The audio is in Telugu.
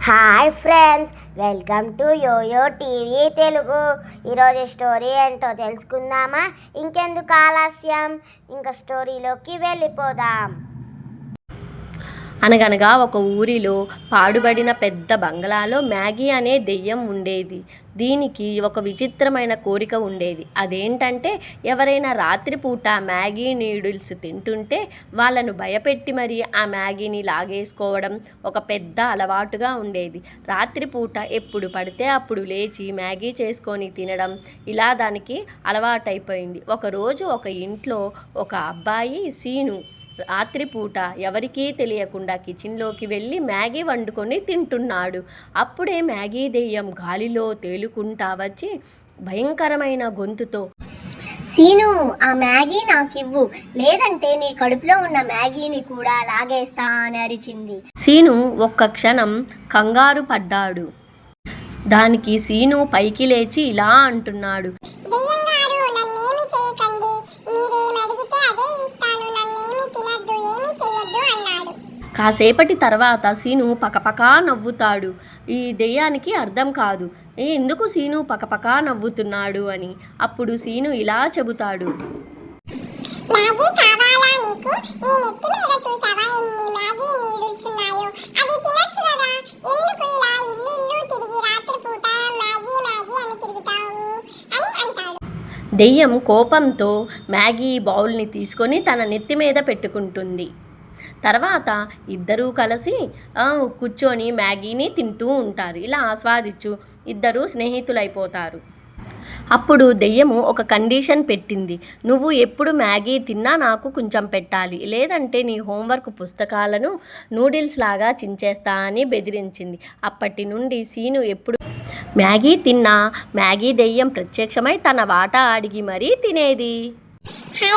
Hi friends, welcome to YoYo TV Telugu. ఈరోజు స్టోరీ ఏంటో తెలుసుకుందామా? ఇంకెందుకు ఆలస్యం, ఇంకా స్టోరీలోకి వెళ్ళిపోదాం. అనగనగా ఒక ఊరిలో పాడుబడిన పెద్ద బంగళాలో మ్యాగీ అనే దెయ్యం ఉండేది. దీనికి ఒక విచిత్రమైన కోరిక ఉండేది. అదేంటంటే ఎవరైనా రాత్రిపూట మ్యాగీ నూడిల్స్ తింటుంటే వాళ్ళను భయపెట్టి మరీ ఆ మ్యాగీని లాగేసుకోవడం ఒక పెద్ద అలవాటుగా ఉండేది. రాత్రిపూట ఎప్పుడు పడితే అప్పుడు లేచి మ్యాగీ చేసుకొని తినడం ఇలా దానికి అలవాటైపోయింది. ఒకరోజు ఒక ఇంట్లో ఒక అబ్బాయి సీను రాత్రిపూట ఎవరికీ తెలియకుండా కిచెన్లోకి వెళ్ళి మ్యాగీ వండుకొని తింటున్నాడు. అప్పుడే మ్యాగీ దెయ్యం గాలిలో తేలుకుంటా వచ్చి భయంకరమైన గొంతుతో, సీను, ఆ మ్యాగీ నాకివ్వు, లేదంటే నీ కడుపులో ఉన్న మ్యాగీని కూడా లాగేస్తా అని అరిచింది. సీను ఒక్క క్షణం కంగారు పడ్డాడు. దానికి సీను పైకి లేచి ఇలా అంటున్నాడు, కాసేపటి తర్వాత సీను పకపకా నవ్వుతాడు. ఈ దెయ్యానికి అర్థం కాదు ఎందుకు సీను పకపకా నవ్వుతున్నాడు అని. అప్పుడు సీను ఇలా చెబుతాడు, దెయ్యం కోపంతో మ్యాగీ బౌల్ని తీసుకొని తన నెత్తి మీద పెట్టుకుంటుంది. తర్వాత ఇద్దరూ కలిసి కూర్చొని మ్యాగీని తింటూ ఉంటారు. ఇలా ఆస్వాదించు ఇద్దరూ స్నేహితులైపోతారు. అప్పుడు దెయ్యము ఒక కండిషన్ పెట్టింది. నువ్వు ఎప్పుడు మ్యాగీ తిన్నా నాకు కొంచెం పెట్టాలి, లేదంటే నీ హోంవర్క్ పుస్తకాలను నూడిల్స్ లాగా చించేస్తా అని బెదిరించింది. అప్పటి నుండి సీను ఎప్పుడు మ్యాగీ తిన్నా మ్యాగీ దెయ్యం ప్రత్యక్షమై తన వాటా అడిగి మరీ తినేది. హాయ్